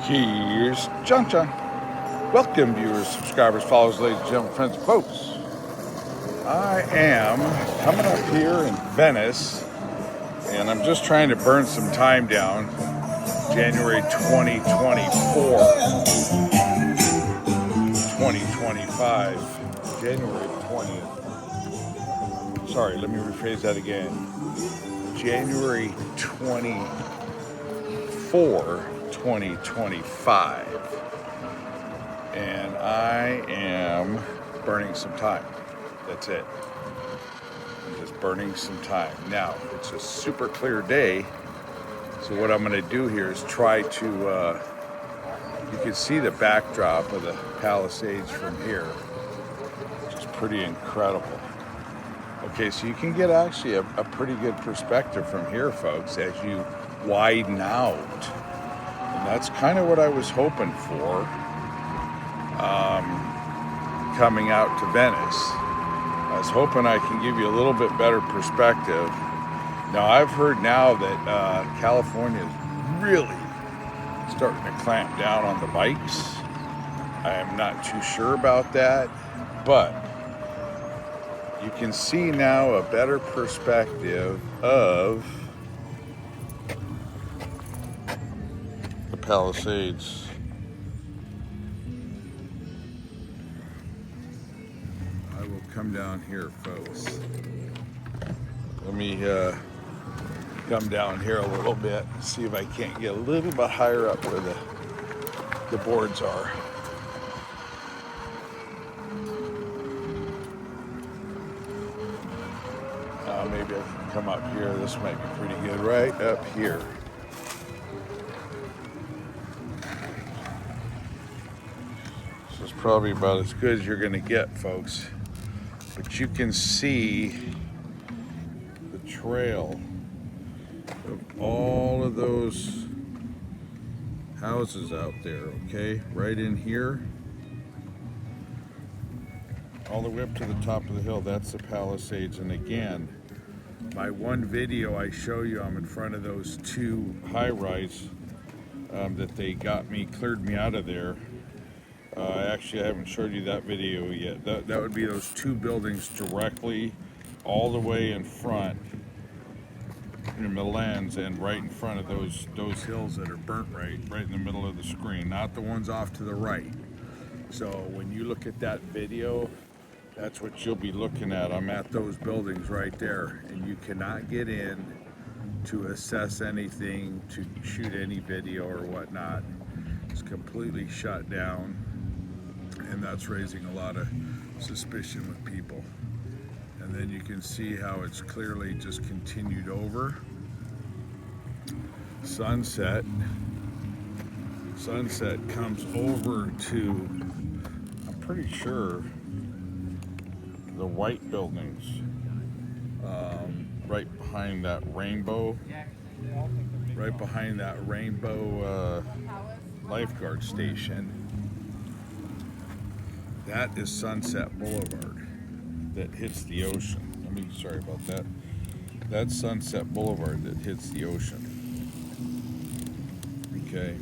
Here's John. Welcome, viewers, subscribers, followers, ladies and gentlemen, friends, and folks. I am coming up here in Venice, and I'm just trying to burn some time down. January 2024, 2025, January 20th. Sorry, let me rephrase that again. January 24, 2025. And I am burning some time. That's it. I'm just burning some time. Now, it's a super clear day. So what I'm going to do here is try to, you can see the backdrop of the Palisades from here, which is pretty incredible. Okay, so you can get actually a pretty good perspective from here, folks, as you widen out. And that's kind of what I was hoping for coming out to Venice. I was hoping I can give you a little bit better perspective. Now, I've heard now that California is really starting to clamp down on the bikes. I am not too sure about that, but you can see now a better perspective of the Palisades. I will come down here, folks. Let me come down here a little bit and see if I can't get a little bit higher up where the boards are. Maybe I can come up here. This might be pretty good. Right up here. This is probably about as good as you're going to get, folks. But you can see the trail of all of those houses out there, okay? Right in here. All the way up to the top of the hill, that's the Palisades. And again, my one video I show you, I'm in front of those two high-rise that they cleared me out of there. Actually, I haven't showed you that video yet. That would be those two buildings directly all the way in front in the lands and right in front of those hills that are burnt right in the middle of the screen, not the ones off to the right. So when you look at that video, that's what you'll be looking at. I'm at those buildings right there, and you cannot get in to assess anything, to shoot any video or whatnot. It's completely shut down, and that's raising a lot of suspicion with people. And then you can see how it's clearly just continued over. Sunset comes over to, I'm pretty sure, the white buildings, right behind that rainbow lifeguard station. That is Sunset Boulevard that hits the ocean. Sorry about that. That's Sunset Boulevard that hits the ocean. Okay.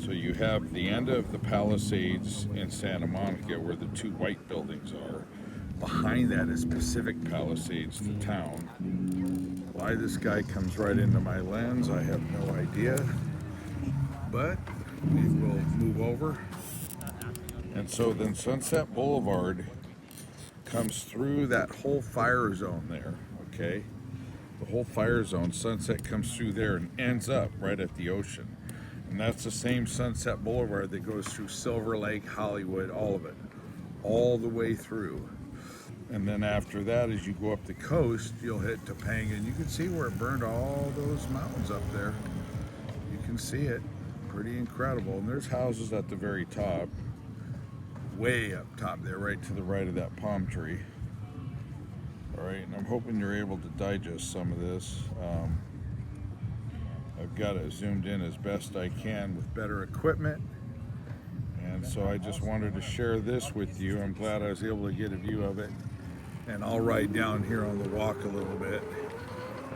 So you have the end of the Palisades in Santa Monica where the two white buildings are. Behind that is Pacific Palisades, the town. Why this guy comes right into my lens, I have no idea. But we will move over. And so then Sunset Boulevard comes through that whole fire zone there, okay? The whole fire zone, Sunset comes through there and ends up right at the ocean. And that's the same Sunset Boulevard that goes through Silver Lake, Hollywood, all of it, all the way through. And then after that, as you go up the coast, you'll hit Topanga, and you can see where it burned all those mountains up there. You can see it, pretty incredible. And there's houses at the very top, way up top there, right to the right of that palm tree. All right, and I'm hoping you're able to digest some of this. I've got it zoomed in as best I can with better equipment. And so I just wanted to share this with you. I'm glad I was able to get a view of it. And I'll ride down here on the walk a little bit.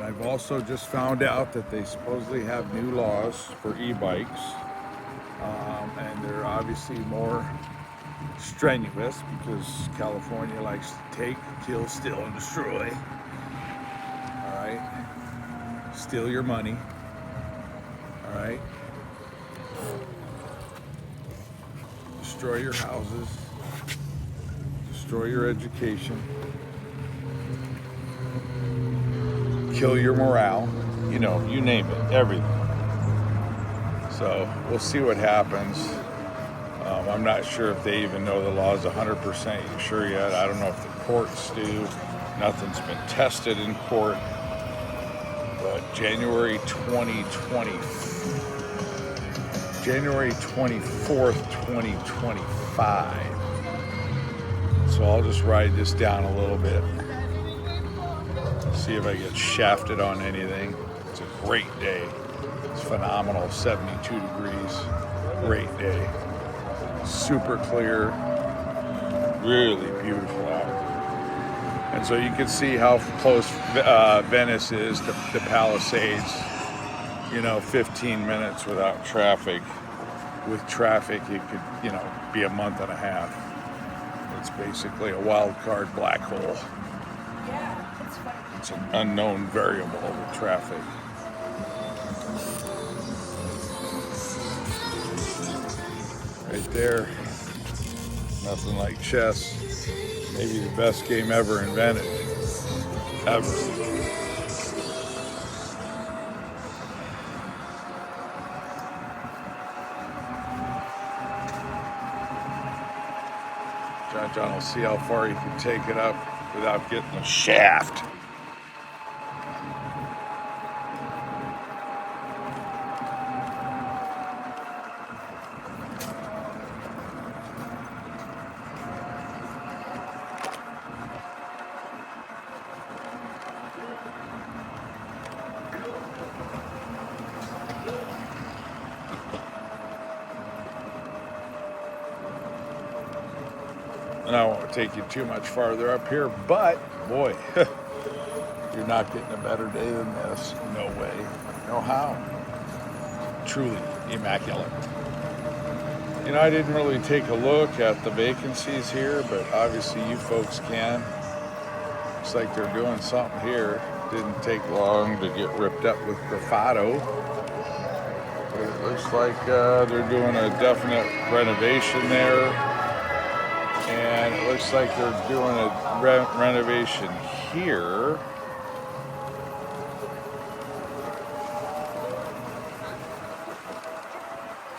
I've also just found out that they supposedly have new laws for e-bikes, and they're obviously more strenuous because California likes to take, kill, steal, and destroy. All right, steal your money. All right, destroy your houses, destroy your education, kill your morale, you know, you name it, everything. So we'll see what happens. I'm not sure if they even know the laws 100% sure yet. I don't know if the courts do. Nothing's been tested in court. But January 24th, 2025. So I'll just write this down a little bit. See if I get shafted on anything. It's a great day. It's phenomenal, 72 degrees. Great day. Super clear. Really beautiful out. And so you can see how close Venice is to the Palisades. You know, 15 minutes without traffic. With traffic, it could, you know, be a month and a half. It's basically a wild card black hole. It's an unknown variable with traffic. Right there. Nothing like chess. Maybe the best game ever invented. Ever. John will see how far you can take it up without getting a shaft. And I won't take you too much farther up here, but boy, you're not getting a better day than this. No way, no how. Truly immaculate. You know, I didn't really take a look at the vacancies here, but obviously you folks can. Looks like they're doing something here. Didn't take long to get ripped up with bravado. It looks like they're doing a definite renovation there. And it looks like they're doing a renovation here.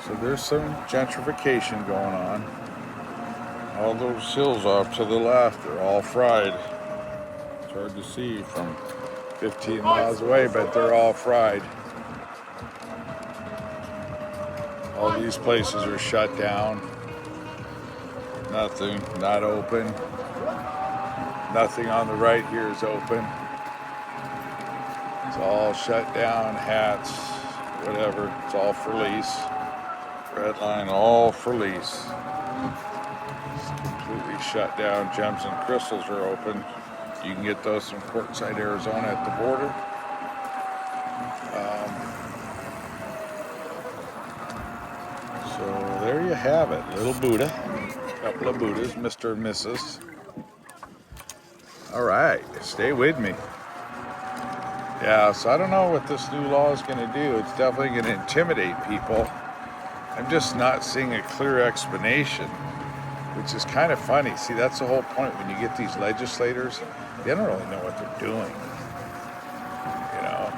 So there's some gentrification going on. All those hills off to the left, they're all fried. It's hard to see from 15 miles away, but they're all fried. All these places are shut down. Nothing, not open. Nothing on the right here is open. It's all shut down, hats, whatever. It's all for lease. Red line, all for lease. It's completely shut down. Gems and crystals are open. You can get those from Quartzsite, Arizona at the border. So there you have it, little Buddha. Couple of Buddhas, Mr. and Mrs. All right, stay with me. Yeah, so I don't know what this new law is going to do. It's definitely going to intimidate people. I'm just not seeing a clear explanation, which is kind of funny. See, that's the whole point when you get these legislators, they don't really know what they're doing. You know, I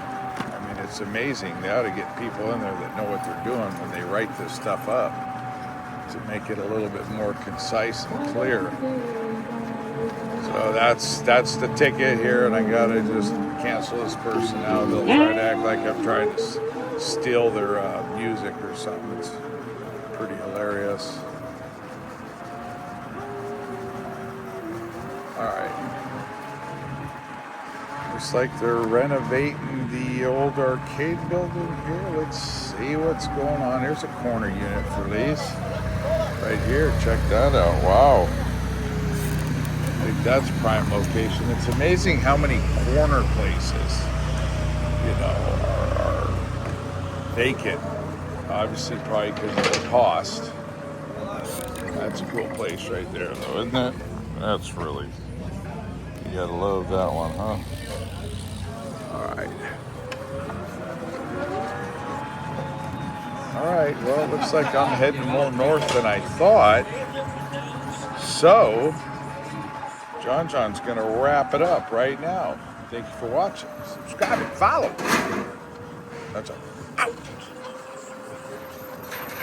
mean, it's amazing. They ought to get people in there that know what they're doing when they write this stuff up, to make it a little bit more concise and clear. So that's the ticket here, and I gotta just cancel this person out. They'll try to act like I'm trying to steal their music or something. It's pretty hilarious. All right. Looks like they're renovating the old arcade building here. Let's see what's going on. Here's a corner unit for lease. Right here, check that out. Wow. I think that's prime location. It's amazing how many corner places are vacant. Obviously, probably because of the cost. That's a cool place right there, though, isn't it? That's really, you gotta love that one, huh? All right, well, it looks like I'm heading more north than I thought. So, John's going to wrap it up right now. Thank you for watching. Subscribe and follow. That's all.